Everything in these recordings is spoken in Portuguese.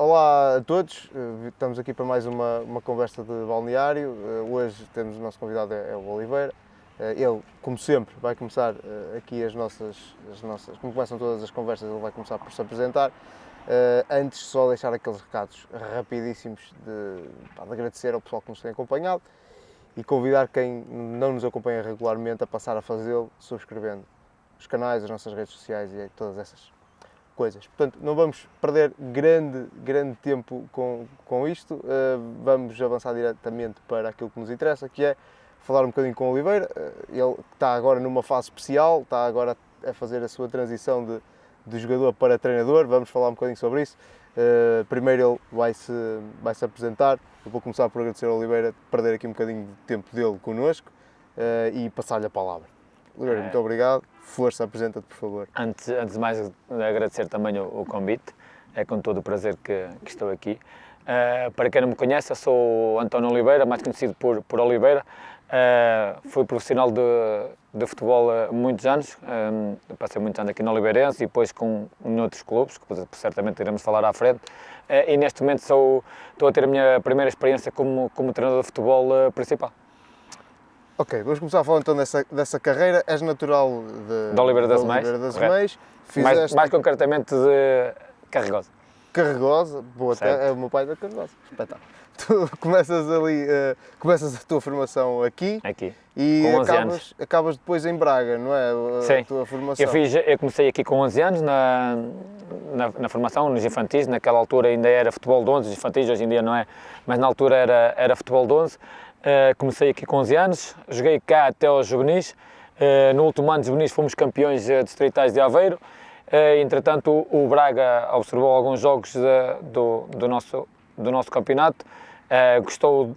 Olá a todos, estamos aqui para mais uma conversa de balneário. Hoje temos o nosso convidado é o Oliveira. Ele, como sempre, vai começar aqui as nossas, como começam todas as conversas, ele vai começar por se apresentar. Antes, só deixar aqueles recados rapidíssimos de agradecer ao pessoal que nos tem acompanhado e convidar quem não nos acompanha regularmente a passar a fazê-lo, subscrevendo os canais, as nossas redes sociais e todas essas coisas. Portanto, não vamos perder grande tempo com isto, vamos avançar diretamente para aquilo que nos interessa, que é falar um bocadinho com o Oliveira. Ele está agora numa fase especial, está agora a fazer a sua transição de jogador para treinador, vamos falar um bocadinho sobre isso. Primeiro ele vai-se apresentar, eu vou começar por agradecer ao Oliveira perder aqui um bocadinho de tempo dele connosco e passar-lhe a palavra. Oliveira, muito obrigado. Força, apresenta-te, por favor. Antes de mais, agradecer também o convite. É com todo o prazer que estou aqui. Para quem não me conhece, eu sou António Oliveira, mais conhecido por Oliveira. Fui profissional de futebol há muitos anos. Passei muitos anos aqui no Oliveirense e depois em outros clubes, que certamente iremos falar à frente. E neste momento estou a ter a minha primeira experiência como treinador de futebol principal. Ok, vamos começar a falar então dessa carreira. És natural de Oliveira das Meias. Mais concretamente de Carregosa. Carregosa, boa, é o meu pai da Carregosa. Espetáculo. Tu começas a tua formação aqui e acabas depois em Braga, não é? Sim. A tua formação. Eu comecei aqui com 11 anos na formação, nos infantis. Naquela altura ainda era futebol de 11, os infantis hoje em dia não é, mas na altura era futebol de 11. Comecei aqui com 11 anos, joguei cá até aos juvenis. No último ano de juvenis fomos campeões distritais de Aveiro. Entretanto, o Braga observou alguns jogos do nosso campeonato, gostou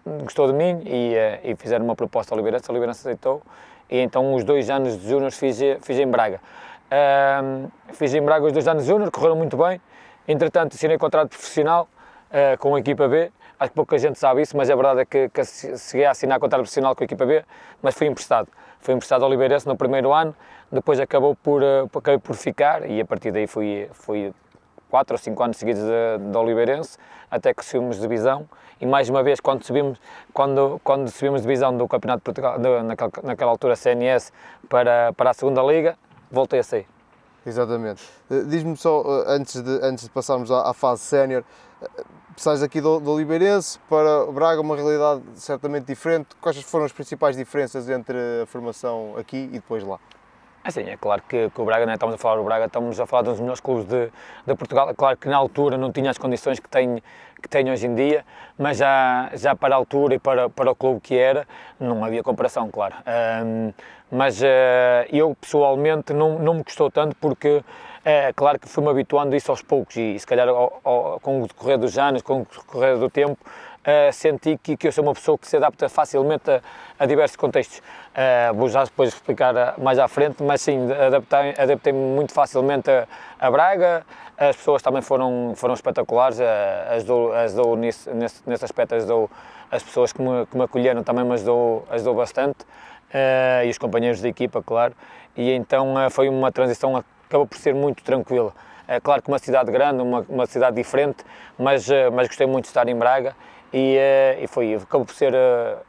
de mim e fizeram uma proposta ao Oliveirense. O Oliveirense aceitou e então os 2 anos de júnior fiz em Braga. Fiz em Braga os 2 anos de júnior, correram muito bem. Entretanto, assinei contrato profissional com a equipa B. Acho que pouca gente sabe isso, mas a verdade é que cheguei a assinar contrato profissional com a equipa B, mas fui emprestado. Fui emprestado ao Oliveirense no primeiro ano, depois acabei por ficar e a partir daí fui 4 ou 5 anos seguidos de Oliveirense, até que subimos de divisão e mais uma vez quando subimos de divisão do Campeonato de Portugal, naquela altura CNS, para a segunda Liga, voltei a sair. Exatamente. Diz-me só, antes de passarmos à fase sénior, sais aqui do Oliveirense para o Braga, uma realidade certamente diferente. Quais foram as principais diferenças entre a formação aqui e depois lá? Assim, é claro que o Braga, não estamos a falar do Braga, estamos a falar dos melhores clubes de Portugal. É claro que na altura não tinha as condições que tem hoje em dia, mas já para a altura e para o clube que era, não havia comparação, claro. Mas eu pessoalmente não me custou tanto porque claro que fui-me habituando a isso aos poucos e se calhar com o decorrer dos anos, com o decorrer do tempo, senti que eu sou uma pessoa que se adapta facilmente a diversos contextos. Vou já depois explicar mais à frente, mas sim, adaptei-me muito facilmente a Braga. As pessoas também foram espetaculares, ajudou nesse aspecto, ajudou as pessoas que me acolheram também me ajudou bastante, e os companheiros da equipa, claro, e então foi uma transição, acabou por ser muito tranquila. É claro que uma cidade grande, uma cidade diferente, mas gostei muito de estar em Braga e acabou por ser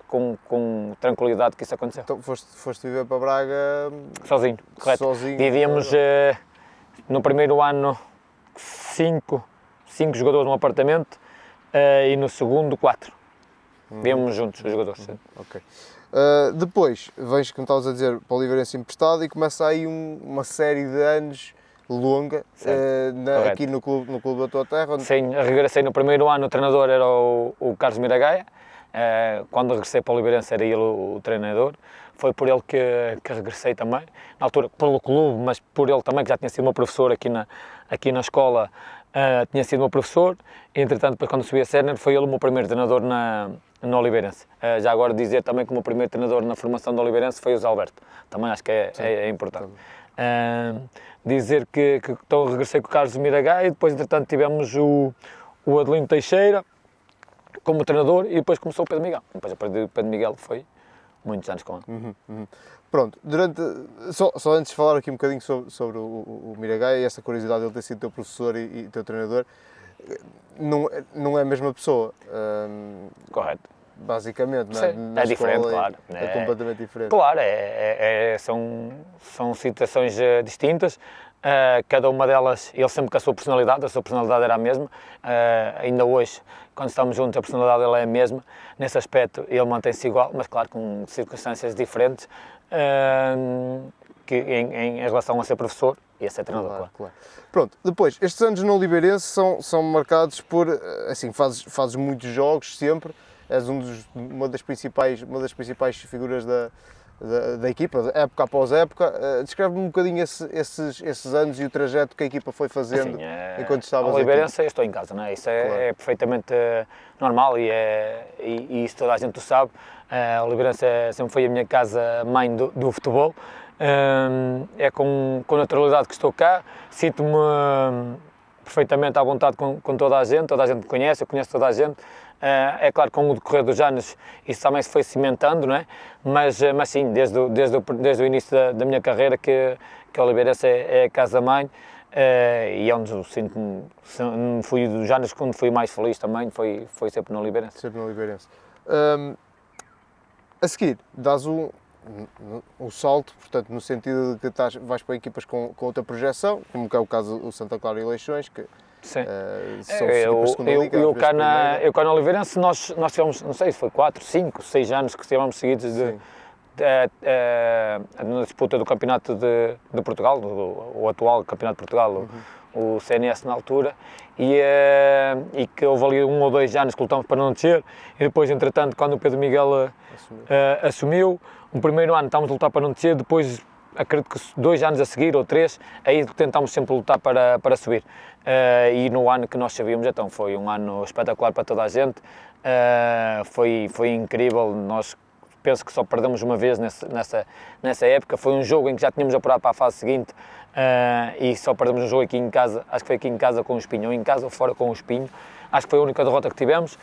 com tranquilidade que isso aconteceu. Então foste viver para Braga sozinho, correto. Sozinho. Vivíamos no primeiro ano 5 jogadores num apartamento e no segundo 4. Vivíamos juntos os jogadores. Ok. Depois, vens, como estavas a dizer, para o Oliveirense emprestado e começa aí uma série de anos longa aqui no clube da tua terra. Sim, regressei no primeiro ano, o treinador era o Carlos Miragaia. Quando regressei para o Oliveirense era ele o treinador. Foi por ele que regressei também, na altura pelo clube, mas por ele também, que já tinha sido meu professor aqui na escola, tinha sido meu professor. Entretanto, depois quando subi a sénior, foi ele o meu primeiro treinador no Oliveirense. Já agora dizer também que o meu primeiro treinador na formação do Oliveirense foi o Zé Alberto, também acho que é importante. Dizer que então regressei com o Carlos Miragaia e depois entretanto tivemos o Adelino Teixeira como treinador e depois começou o Pedro Miguel. Depois a partir do Pedro Miguel foi muitos anos com ele. Pronto, só antes de falar aqui um bocadinho sobre o Miragaia e essa curiosidade de ele ter sido teu professor e teu treinador, não é a mesma pessoa. Correto. Basicamente, não Sim, Na é diferente, escola claro. É completamente diferente. Claro, são situações distintas. Cada uma delas, ele sempre com a sua personalidade era a mesma. Ainda hoje, quando estamos juntos, a personalidade dele é a mesma. Nesse aspecto, ele mantém-se igual, mas claro, com circunstâncias diferentes que em relação a ser professor e a ser treinador. Claro. Pronto, depois, estes anos no Oliveirense são marcados por, assim, fazes muitos jogos sempre, és uma das principais figuras da equipa, época após época. Descreve-me um bocadinho esses anos e o trajeto que a equipa foi fazendo enquanto estavas aqui. No Oliveirense eu estou em casa, não é? Isso é perfeitamente normal e isso toda a gente o sabe. O Oliveirense sempre foi a minha casa-mãe do futebol. É com naturalidade que estou cá, sinto-me perfeitamente à vontade com toda a gente me conhece, eu conheço toda a gente. É claro que com o decorrer dos anos isso também se foi cimentando, não é? Mas sim, desde o início da minha carreira que a Oliveirense é a casa-mãe e é onde eu sinto-me, fui dos anos quando fui mais feliz também, foi sempre no Oliveirense. Sempre no Oliveirense. A seguir, dás um salto, portanto, no sentido de que vais para equipas com outra projeção, como que é o caso do Santa Clara e Leixões, que sim. São equipas de segunda liga. Eu cá na Oliveirense, nós tivemos, não sei se foi 4, 5, 6 anos que estivemos seguidos na disputa do Campeonato de Portugal, o atual Campeonato de Portugal, o CNS na altura, e que houve ali 1 ou 2 anos que lutamos para não descer, e depois, entretanto, quando o Pedro Miguel assumiu, o primeiro ano estávamos a lutar para não descer, depois acredito que 2 anos a seguir, ou 3, aí tentámos sempre lutar para subir. E no ano que nós sabíamos, então foi um ano espetacular para toda a gente, foi incrível. Nós penso que só perdemos uma vez nessa época, foi um jogo em que já tínhamos apurado para a fase seguinte e só perdemos um jogo aqui em casa, acho que foi aqui em casa com o Espinho, ou em casa ou fora com o Espinho, acho que foi a única derrota que tivemos.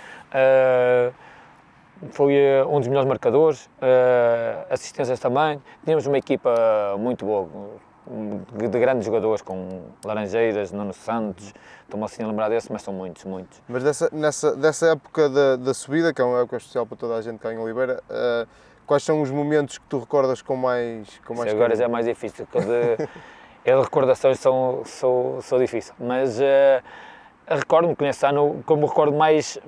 Foi um dos melhores marcadores, assistências também. Tínhamos uma equipa muito boa, de grandes jogadores, com Laranjeiras, Nuno Santos, estou-me assim a lembrar desse, mas são muitos. Mas dessa época da subida, que é uma época especial para toda a gente cá em Oliveira, quais são os momentos que tu recordas com mais agora já é mais difícil, porque as recordações são difíceis, mas recordo-me que nesse ano, como recordo mais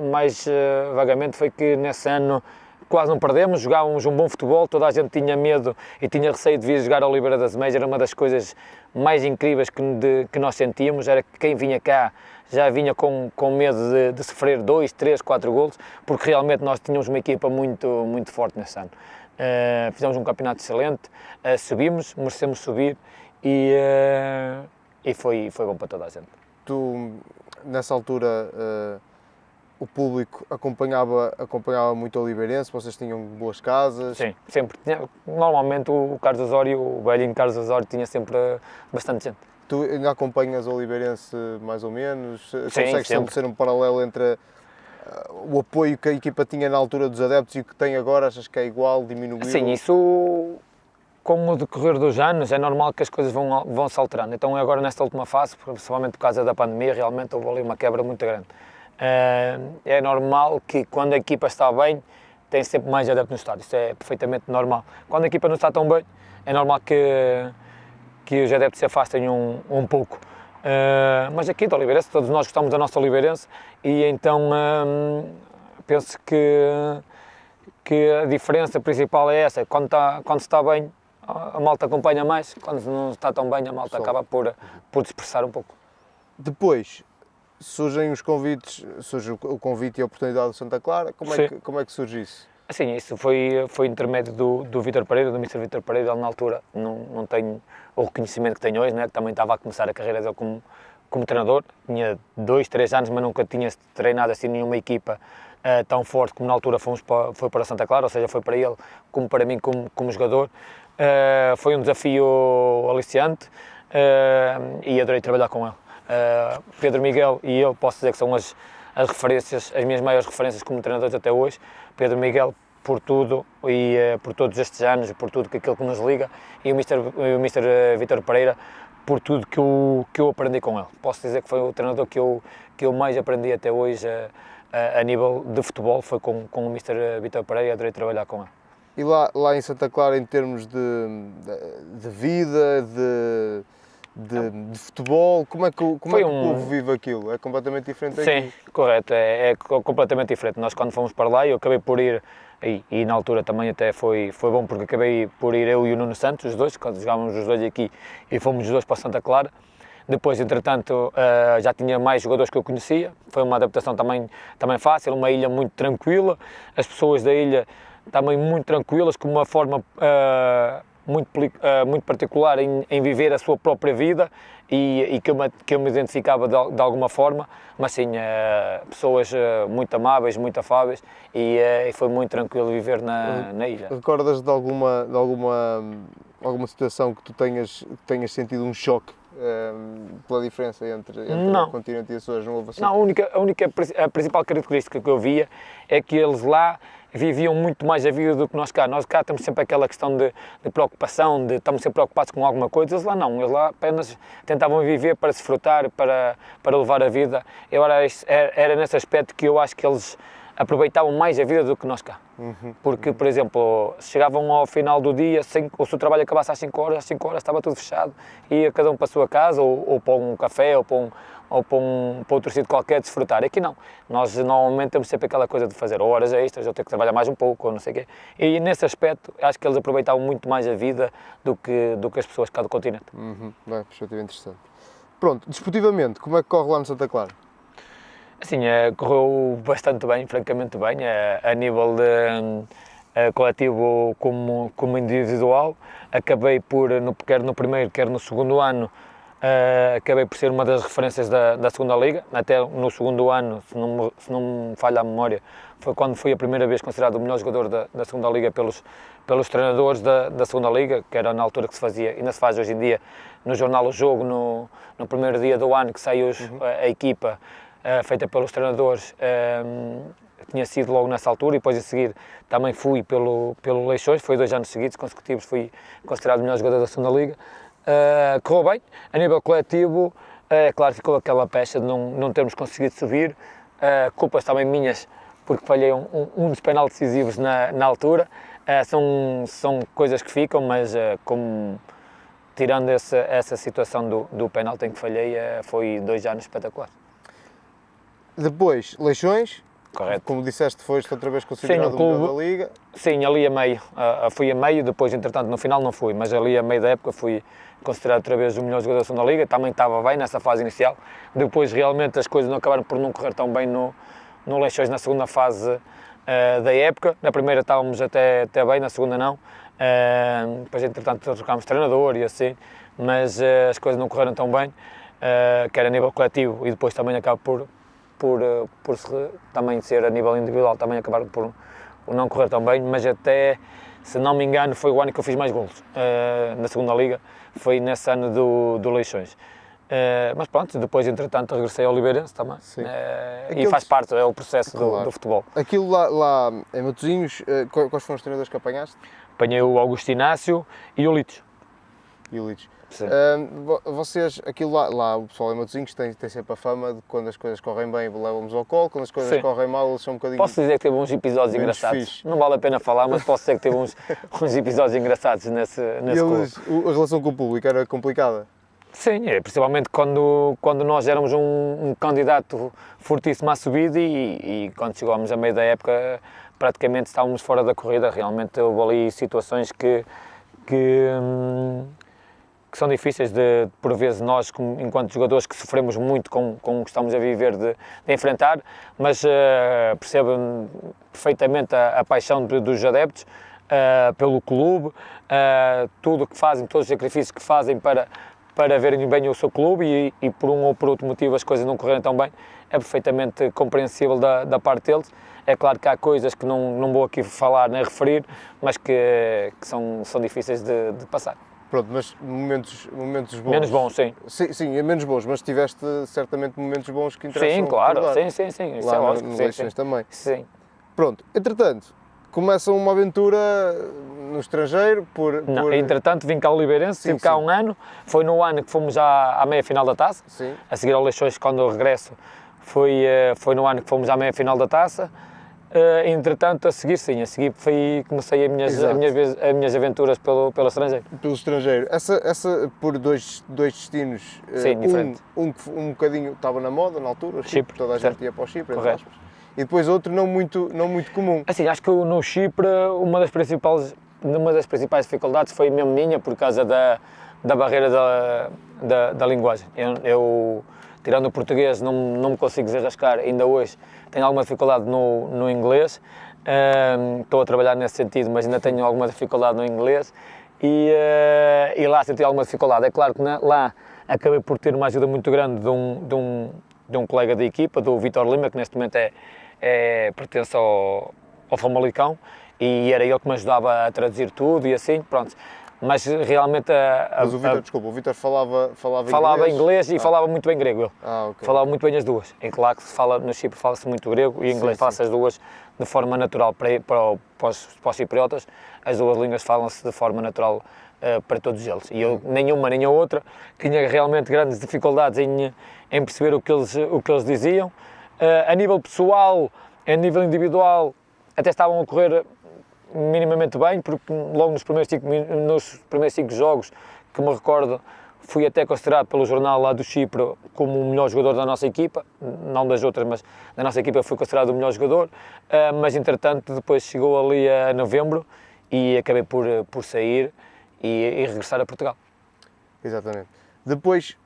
vagamente, foi que nesse ano quase não perdemos, jogávamos um bom futebol, toda a gente tinha medo e tinha receio de vir jogar ao Oliveira das Meias, era uma das coisas mais incríveis que nós sentíamos, era que quem vinha cá já vinha com medo de sofrer 2, 3, 4 golos, porque realmente nós tínhamos uma equipa muito forte nesse ano. Fizemos um campeonato excelente, subimos, merecemos subir e foi bom para toda a gente. Tu, nessa altura, o público acompanhava muito o Oliveirense, vocês tinham boas casas? Sim, sempre. Normalmente o Carlos Osório, o velhinho Carlos Osório, tinha sempre bastante gente. Tu ainda acompanhas o Oliveirense mais ou menos? Sim, consegues sempre ser um paralelo entre o apoio que a equipa tinha na altura dos adeptos e o que tem agora? Achas que é igual, diminuiu? Sim, isso com o decorrer dos anos é normal que as coisas vão se alterando. Então agora nesta última fase, principalmente por causa da pandemia, realmente houve ali uma quebra muito grande. É normal que quando a equipa está bem, tem sempre mais adeptos no estádio, isso é perfeitamente normal. Quando a equipa não está tão bem, é normal que os adeptos se afastem um pouco. Mas aqui do Oliveirense, todos nós gostamos da nossa Oliveirense e então penso que a diferença principal é essa, quando se está bem, a malta acompanha mais, quando não está tão bem, a malta acaba por dispersar um pouco. Depois surge o convite e a oportunidade do Santa Clara, como é que surge isso? Assim, isso foi intermédio do Vítor Pereira, do Mr. Vítor Pereira. Ele na altura não tem o reconhecimento que tem hoje, né? Que também estava a começar a carreira dele como treinador, tinha 2, 3 anos, mas nunca tinha treinado assim nenhuma equipa tão forte como na altura foi para Santa Clara, ou seja, foi para ele como para mim como jogador. Foi um desafio aliciante e adorei trabalhar com ele. Pedro Miguel e eu posso dizer que são as minhas maiores referências como treinadores até hoje. Pedro Miguel por tudo e por todos estes anos, por tudo aquilo que nos liga, e o Mr. Vítor Pereira por tudo que eu aprendi com ele. Posso dizer que foi o treinador que eu mais aprendi até hoje a nível de futebol, foi com o Mr. Vítor Pereira, adorei trabalhar com ele. E lá em Santa Clara, em termos de vida, de futebol, como é que o povo vive aquilo? É completamente diferente aqui? Sim, correto, é completamente diferente. Nós quando fomos para lá, eu acabei por ir, e na altura também até foi bom, porque acabei por ir eu e o Nuno Santos, os dois, quando jogávamos os dois aqui, e fomos os dois para Santa Clara. Depois, entretanto, já tinha mais jogadores que eu conhecia, foi uma adaptação também fácil, uma ilha muito tranquila, as pessoas da ilha também muito tranquilas, com uma forma muito particular em viver a sua própria vida e que eu me identificava de alguma forma, mas sim, pessoas muito amáveis, muito afáveis e foi muito tranquilo viver na ilha. Recordas de alguma situação que tu tenhas sentido um choque pela diferença entre o continente e as Açores? Não houve assim? Não, a principal característica que eu via é que eles lá viviam muito mais a vida do que nós cá. Nós cá temos sempre aquela questão de preocupação, estamos sempre preocupados com alguma coisa. Eles lá não, eles lá apenas tentavam viver para desfrutar, para levar a vida. Era nesse aspecto que eu acho que eles aproveitavam mais a vida do que nós cá. Porque, por exemplo, chegavam ao final do dia, ou se o trabalho acabasse às 5 horas estava tudo fechado, ia cada um para a sua casa, ou para um café, ou para outro sítio qualquer desfrutar. Aqui não. Nós normalmente temos sempre aquela coisa de fazer horas extras, ou ter que trabalhar mais um pouco, ou não sei o quê. E nesse aspecto, acho que eles aproveitavam muito mais a vida do que as pessoas cá do continente. Bem, perspectiva interessante. Pronto, desportivamente, como é que corre lá no Santa Clara? Assim, correu bastante bem, francamente bem, a nível de coletivo como individual. Acabei por, quer no primeiro, quer no segundo ano, acabei por ser uma das referências da segunda Liga. Até no segundo ano, se não me falha a memória, foi quando fui a primeira vez considerado o melhor jogador da segunda Liga pelos treinadores da segunda Liga, que era na altura que se fazia, ainda se faz hoje em dia, no jornal O Jogo, no primeiro dia do ano que saiu a equipa, feita pelos treinadores, tinha sido logo nessa altura, e depois a seguir também fui pelo Leixões, foi 2 anos seguidos consecutivos, fui considerado o melhor jogador da segunda Liga. Correu bem, a nível coletivo, é claro, ficou aquela pecha de não termos conseguido subir, culpas também minhas, porque falhei um dos penaltis decisivos na altura, são coisas que ficam, mas tirando essa situação do penalti em que falhei, foi 2 anos espetaculares. Depois, Leixões, correto. Como disseste, foste outra vez considerado o melhor da Liga. Sim, ali a meio, fui a meio, depois entretanto no final não fui, mas ali a meio da época fui considerado outra vez o melhor jogador da segunda Liga, também estava bem nessa fase inicial, depois realmente as coisas não acabaram por não correr tão bem no Leixões na segunda fase da época, na primeira estávamos até bem, na segunda não, depois entretanto trocámos treinador e assim, mas as coisas não correram tão bem, quer a nível coletivo e depois também acaba por também ser a nível individual, também acabaram por não correr tão bem, mas até, se não me engano, foi o ano que eu fiz mais golos na segunda Liga, foi nesse ano do Leixões. Mas pronto, depois entretanto regressei ao Oliveirense também, e faz parte, é o processo do futebol. Aquilo lá em Matosinhos, quais foram os treinadores que apanhaste? Apanhei o Augusto Inácio e o Litos. Vocês, aquilo lá, o pessoal em Matosinhos tem sempre a fama de quando as coisas correm bem levam-nos ao colo, quando as coisas correm mal eles são um bocadinho... Posso dizer que teve uns episódios engraçados, fixe. Não vale a pena falar, mas posso dizer que teve uns episódios engraçados nesse clube. A relação com o público era complicada? Sim, principalmente quando nós éramos um candidato fortíssimo à subida e quando chegámos a meio da época praticamente estávamos fora da corrida, realmente houve ali situações que são difíceis por vezes nós, enquanto jogadores, que sofremos muito com o que estamos a viver de enfrentar, mas percebo perfeitamente a paixão dos adeptos pelo clube, tudo o que fazem, todos os sacrifícios que fazem para verem bem o seu clube e por um ou por outro motivo as coisas não correrem tão bem, é perfeitamente compreensível da parte deles. É claro que há coisas que não vou aqui falar nem referir, mas que são difíceis de passar. Pronto, mas momentos bons. Menos bons, sim. Sim, menos bons, mas tiveste certamente momentos bons que interessam. Sim, claro, sim. Isso lá é lógico. No Leixões também. Sim. Pronto, entretanto, começa uma aventura no estrangeiro Não, entretanto vim cá ao Oliveirense, estive cá há um ano, foi no ano que fomos à meia-final da Taça, Sim. a seguir ao Leixões, quando eu regresso, foi no ano que fomos à meia-final da Taça. Entretanto, a seguir comecei as minhas aventuras pelo estrangeiro. Pelo estrangeiro. Essa por dois destinos, Sim, diferente. Um bocadinho estava na moda na altura, o Chipre, toda a gente ia para o Chipre, entre Correto. aspas, e depois outro não muito comum. Assim, acho que no Chipre uma das principais dificuldades foi mesmo minha, por causa da barreira da linguagem. Eu, tirando o português, não me consigo desenrascar, ainda hoje tenho alguma dificuldade no inglês, estou a trabalhar nesse sentido, mas ainda tenho alguma dificuldade no inglês e lá senti alguma dificuldade. É claro que lá acabei por ter uma ajuda muito grande de um colega da equipa, do Vítor Lima, que neste momento pertence ao Famalicão, e era ele que me ajudava a traduzir tudo e assim, pronto. Mas realmente Mas o Vítor falava inglês e falava muito bem grego. Ele. Ok. Falava muito bem as duas. Em claro que no Chipre fala-se muito grego e inglês fala-se as duas de forma natural para os cipriotas. As duas línguas falam-se de forma natural para todos eles. E eu, nenhuma nem a outra, tinha realmente grandes dificuldades em perceber o que eles diziam. A nível pessoal, a nível individual, até estavam a correr minimamente bem, porque logo nos primeiros 5 jogos que me recordo, fui até considerado pelo jornal lá do Chipre como o melhor jogador da nossa equipa, não das outras, mas da nossa equipa fui considerado o melhor jogador, mas entretanto depois chegou ali a novembro e acabei por sair e regressar a Portugal. Exatamente. Depois,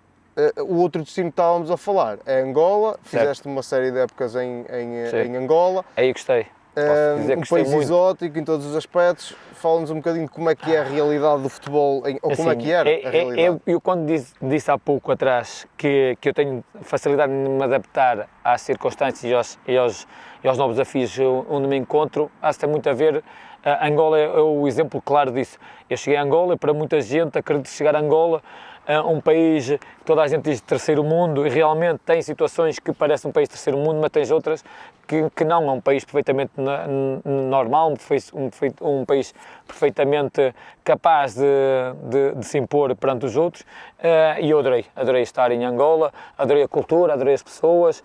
o outro destino que estávamos a falar é Angola, fizeste uma série de épocas em Angola. Aí gostei. Um país exótico em todos os aspectos. Fala-nos um bocadinho de como é que é a realidade do futebol, ou assim, como é que era a realidade. Eu quando disse há pouco atrás que eu tenho facilidade em me adaptar às circunstâncias e aos novos desafios onde me encontro, acho que tem muito a ver. Angola é o exemplo claro disso. Eu cheguei a Angola e para muita gente acredito chegar a Angola, um país que toda a gente diz de terceiro mundo, e realmente tem situações que parecem um país de terceiro mundo, mas tens outras que não, é um país perfeitamente normal, um país perfeitamente capaz de se impor perante os outros, e eu adorei estar em Angola, adorei a cultura, adorei as pessoas,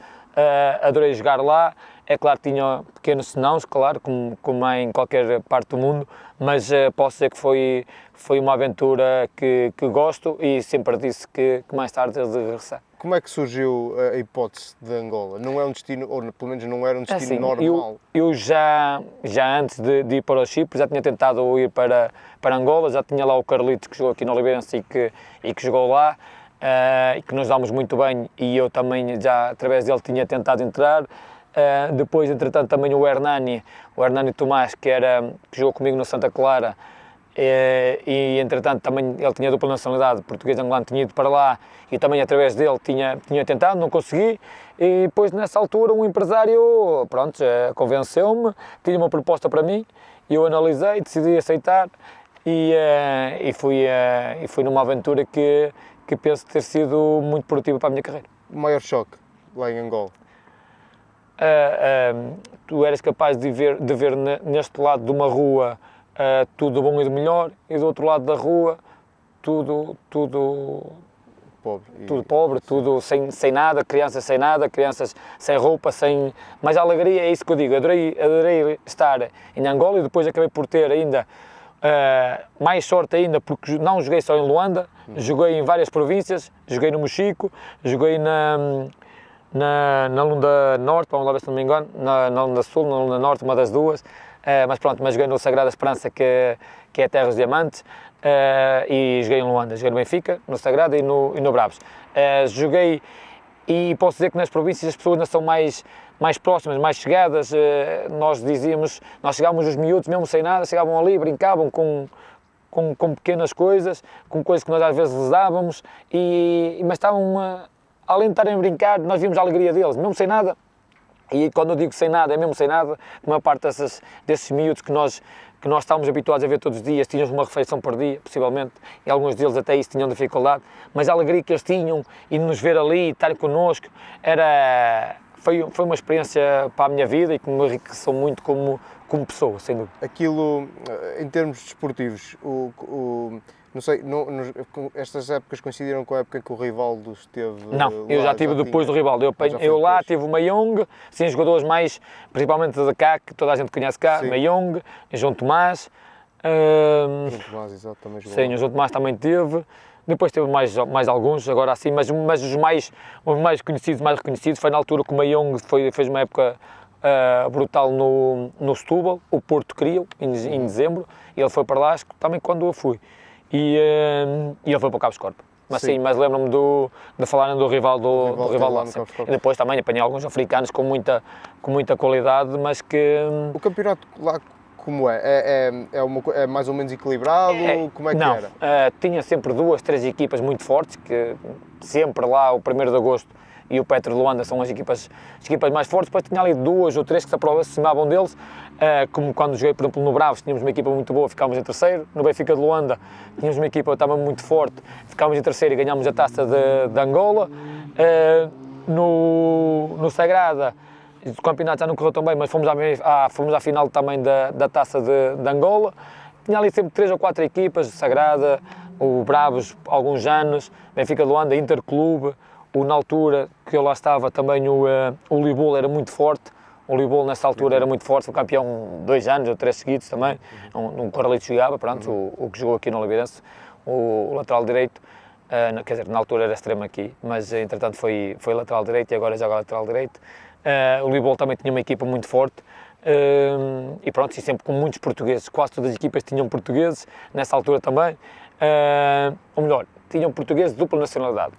adorei jogar lá. É claro que tinha pequenos senãos, claro, como é em qualquer parte do mundo, mas posso dizer que foi uma aventura que gosto e sempre disse que mais tarde eu de regressar. Como é que surgiu a hipótese de Angola? Não é um destino, ou pelo menos não era um destino normal? Eu já antes de ir para o Chipre, já tinha tentado ir para Angola, já tinha lá o Carlitos que jogou aqui no Oliveirense e que jogou lá, e que nos dámos muito bem, e eu também já através dele tinha tentado entrar. Depois, entretanto, também o Hernani Tomás, que jogou comigo no Santa Clara, e entretanto também ele tinha dupla nacionalidade, português e angolano, tinha ido para lá e também através dele tinha tentado, não consegui, e depois nessa altura um empresário, pronto, convenceu-me, tinha uma proposta para mim, eu analisei, decidi aceitar e fui numa aventura que penso ter sido muito produtiva para a minha carreira. O maior choque lá em Angola? Tu eras capaz de ver neste lado de uma rua tudo bom e do melhor, e do outro lado da rua tudo pobre, tudo sem nada, crianças sem roupa, sem mais alegria. É isso que eu digo, adorei estar em Angola, e depois acabei por ter ainda mais sorte ainda, porque não joguei só em Luanda, joguei em várias províncias, joguei no Mochico, joguei na Lunda Norte, vamos lá ver se não me engano, na Lunda Sul, na Lunda Norte, uma das duas, mas joguei no Sagrada Esperança, que é Terra dos Diamantes, e joguei em Luanda, joguei no Benfica, no Sagrada e no Bravos. Joguei, e posso dizer que nas províncias as pessoas ainda são mais próximas, mais chegadas. Nós chegávamos os miúdos mesmo sem nada, chegavam ali, brincavam com pequenas coisas, com coisas que nós às vezes les dávamos, mas estavam... Além de estarem a brincar, nós vimos a alegria deles, mesmo sem nada. E quando eu digo sem nada, é mesmo sem nada. A maior parte desses miúdos que nós estávamos habituados a ver todos os dias, tínhamos uma refeição por dia, possivelmente, e alguns deles até isso tinham dificuldade, mas a alegria que eles tinham e de nos ver ali, estarem connosco, foi uma experiência para a minha vida e que me enriqueceu muito como como pessoa, sem dúvida. Aquilo, em termos desportivos, não sei, estas épocas coincidiram com a época em que o Rivaldo esteve Não, eu já tive depois do Rivaldo. Eu lá tive o Mayong, sim, jogadores mais, principalmente de cá, que toda a gente conhece cá, Mayong, João Tomás. João Tomás, exato, também jogou. Sim, o João Tomás também teve. Depois teve mais alguns, agora assim, mas os mais conhecidos, mais reconhecidos, foi na altura que o Mayong fez uma época brutal no Setúbal, o Porto queria em dezembro, e ele foi para lá, também quando eu fui. E ele foi para o Cabo Escorpa. Mas sim, mas lembro-me de falarem do Rivaldo lá. E depois também apanhei alguns africanos com muita qualidade, mas que... O campeonato lá como é? É mais ou menos equilibrado? Como é que não, era? Tinha sempre 2, 3 equipas muito fortes, que sempre lá o 1º de Agosto e o Petro de Luanda são as equipas mais fortes. Depois tinha ali 2 ou 3 que se aproximavam deles, como quando joguei, por exemplo, no Bravos, tínhamos uma equipa muito boa, ficámos em terceiro. No Benfica de Luanda tínhamos uma equipa também muito forte, ficámos em terceiro e ganhámos a taça de Angola. No Sagrada, o campeonato já não correu tão bem, mas fomos à final também da taça de Angola. Tinha ali sempre 3 ou 4 equipas, Sagrada, o Bravos, alguns anos, Benfica de Luanda, Interclube. Na altura que eu lá estava também o Libol era muito forte. O Libol nessa altura era muito forte, foi campeão 2 anos ou 3 seguidos também. Um Corralito jogava, pronto, o que jogou aqui no Oliveirense, o lateral direito. Quer dizer, na altura era extremo aqui, mas entretanto foi lateral direito e agora joga lateral direito. O Libol também tinha uma equipa muito forte. E pronto, e sempre com muitos portugueses, quase todas as equipas tinham portugueses, nessa altura também. Ou melhor, tinham portugueses de dupla nacionalidade.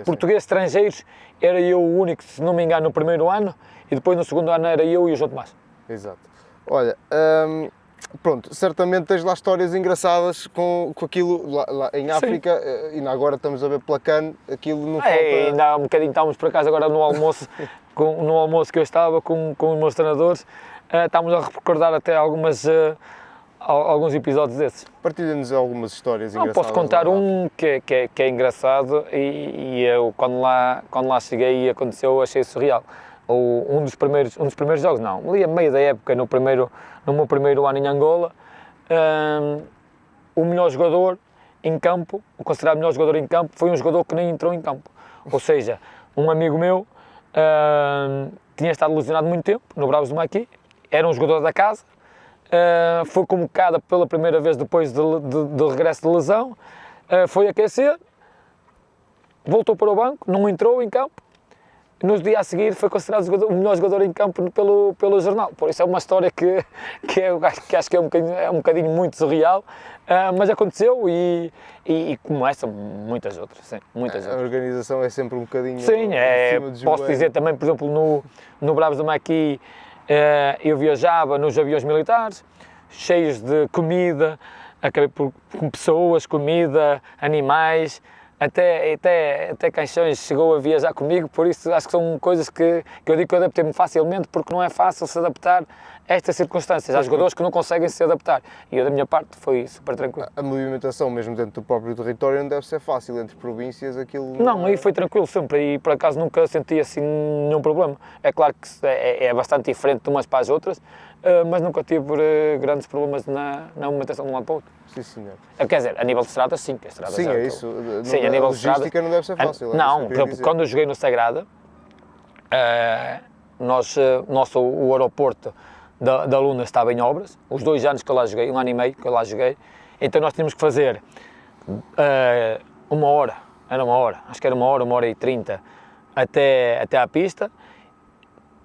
Portugueses estrangeiros, era eu o único, se não me engano, no primeiro ano, e depois no segundo ano era eu e o João Tomás. Exato. Olha, pronto, certamente tens lá histórias engraçadas com aquilo lá em África, e agora estamos a ver pela CAN, aquilo não falta... Ainda há um bocadinho, estávamos por acaso agora no almoço, no almoço que eu estava com os meus treinadores, estávamos a recordar até alguns episódios desses. Partilha-nos algumas histórias engraçadas. Posso contar um que é engraçado e eu quando lá cheguei e aconteceu achei surreal. Um dos primeiros jogos, não, ali a meio da época, no meu primeiro ano em Angola, o melhor jogador em campo, o considerado melhor jogador em campo, foi um jogador que nem entrou em campo. Ou seja, um amigo meu tinha estado lesionado muito tempo no Bravos do Maqui, era um jogador da casa, foi convocado pela primeira vez depois do regresso de lesão, foi aquecer, voltou para o banco, não entrou em campo. Nos dias a seguir foi considerado o melhor jogador em campo pelo jornal. Por isso é uma história que acho que é um bocadinho muito surreal, mas aconteceu e como essa, muitas outras. Sim, muitas outras. A organização é sempre um bocadinho... Sim, posso dizer também, por exemplo, no Bravos do Maqui, eu viajava nos aviões militares, cheios de comida, acabei com pessoas, comida, animais, até caixões chegou a viajar comigo, por isso acho que são coisas que eu digo que eu adaptei-me facilmente, porque não é fácil se adaptar a estas circunstâncias. Há jogadores que não conseguem se adaptar e eu, da minha parte, foi super tranquilo. A movimentação mesmo dentro do próprio território não deve ser fácil, entre províncias aquilo... Não, aí foi tranquilo sempre e por acaso nunca senti assim nenhum problema. É claro que é bastante diferente de umas para as outras, mas nunca tive grandes problemas na movimentação de um lado para o outro. Sim, senhor. Quer dizer, a nível de estrada, sim. Que a estrada sim, é isso. Sim, a nível de estrada... logística não deve ser fácil. Não, por exemplo, quando eu joguei no Sagrada, o aeroporto da Luna estava em obras, os 2 anos que eu lá joguei, 1 ano e meio que eu lá joguei, então nós tínhamos que fazer 1 hora, acho que era 1 hora e 30, até à pista,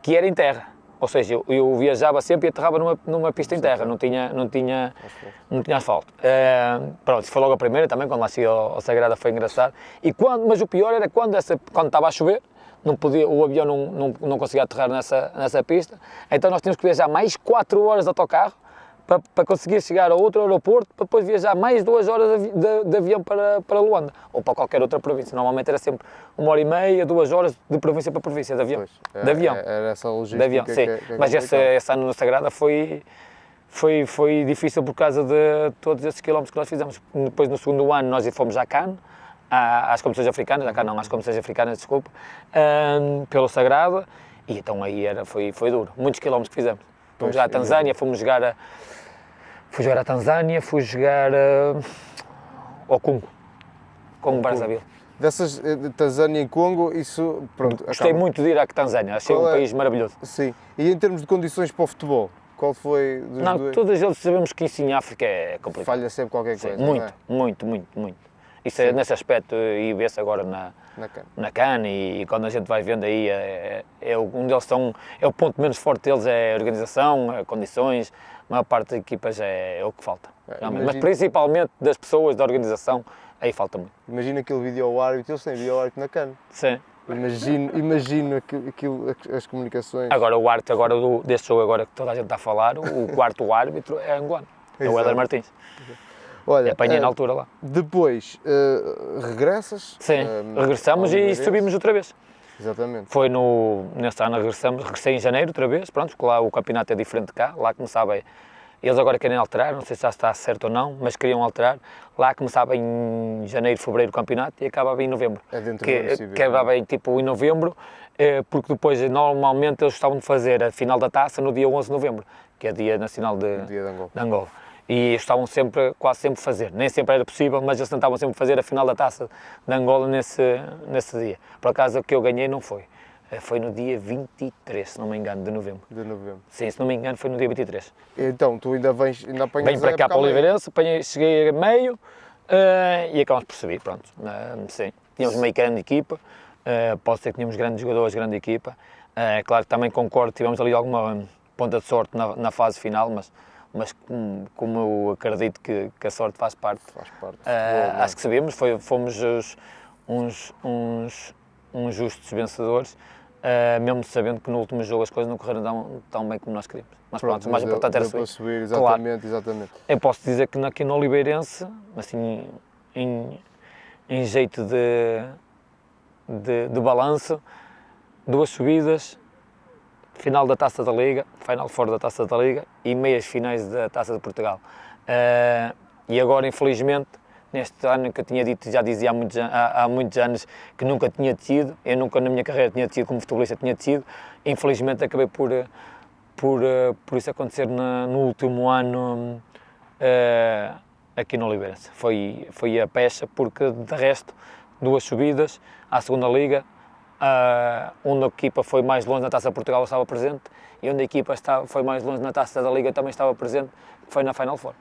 que era em terra. Ou seja, eu viajava sempre e aterrava numa pista em terra, não tinha asfalto. Pronto, isso foi logo a primeira também, quando lá cheguei ao Sagrada foi engraçado. Mas o pior era quando estava a chover, o avião não conseguia aterrar nessa pista, então nós tínhamos que viajar mais 4 horas de autocarro para conseguir chegar a outro aeroporto, para depois viajar mais 2 horas de avião para Luanda, ou para qualquer outra província. Normalmente era sempre 1 hora e meia, 2 horas de província para província, de avião. Pois, de avião. Era essa logística de avião, sim. Mas esse ano na Sagrada foi difícil por causa de todos esses quilómetros que nós fizemos. Depois, no segundo ano, nós fomos à CAN, às competições africanas, às competições africanas, desculpa, pelo Sagrada, e então aí foi duro, muitos quilómetros que fizemos. Fomos jogar à Tanzânia, fui jogar à Tanzânia, fui jogar ao Congo Brazzaville. Dessas Tanzânia e Congo, isso, pronto, Gostei muito de ir à Tanzânia, achei um país maravilhoso. Sim, e em termos de condições para o futebol, qual foi dos Não, dois? todos eles sabemos que isso em África é complicado. Falha sempre qualquer coisa, Muito, não é? muito. Isso é, nesse aspecto, e vê-se agora Na CAN. na CAN e quando a gente vai vendo aí, onde eles estão, é o ponto menos forte deles, é a organização, condições, a maior parte das equipas é o que falta. Mas principalmente das pessoas, da organização, aí falta muito. Imagina aquele vídeo árbitro, eles têm vídeo árbitro na CAN. Sim. Imagino aquilo, as comunicações. Agora o árbitro deste jogo agora que toda a gente está a falar, o quarto árbitro é angolano, é o Éder Martins. Olha, Apanhei na altura lá. Depois regressas? Sim, regressamos e subimos outra vez. Exatamente. Foi neste ano regressei em janeiro outra vez, pronto, porque lá o campeonato é diferente de cá, lá começava, eles agora querem alterar, não sei se já está certo ou não, mas queriam alterar, lá começava em janeiro, fevereiro o campeonato e acabava em novembro. É dentro do município. Acabava em novembro, porque depois normalmente eles estavam de fazer a final da taça no dia 11 de novembro, que é dia nacional dia de Angola. E estavam quase sempre a fazer, nem sempre era possível, mas eles tentavam sempre fazer a final da taça de Angola nesse dia. Por acaso o que eu ganhei não foi. Foi no dia 23, se não me engano, de novembro. De novembro. Sim, se não me engano foi no dia 23. Então, tu ainda apanhas Venho para cá para o Oliveirense, cheguei a meio e acabamos por subir, pronto. Sim, tínhamos meio grande equipa, pode ser que tínhamos grandes jogadores, grande equipa. Claro que também concordo, tivemos ali alguma ponta de sorte na fase final, mas como eu acredito que a sorte faz parte. Faz parte. Acho que sabemos, fomos uns justos vencedores, mesmo sabendo que no último jogo as coisas não correram tão bem como nós queríamos. Mas pronto, o mais importante era subir. Exatamente, claro. exatamente. Eu posso dizer que aqui no Oliveirense, assim, em jeito de balanço, 2 subidas, final da Taça da Liga, Final Four da Taça da Liga e meias finais da Taça de Portugal. E agora, infelizmente, neste ano que eu tinha dito, já dizia há muitos anos que nunca tinha tido, eu nunca na minha carreira tinha tido, como futebolista tinha tido, infelizmente acabei por isso acontecer no último ano aqui no Oliveirense. Foi a pecha, porque de resto, 2 subidas à segunda Liga, onde a equipa foi mais longe na Taça de Portugal estava presente e onde a equipa foi mais longe na Taça da Liga também estava presente, foi na Final Four.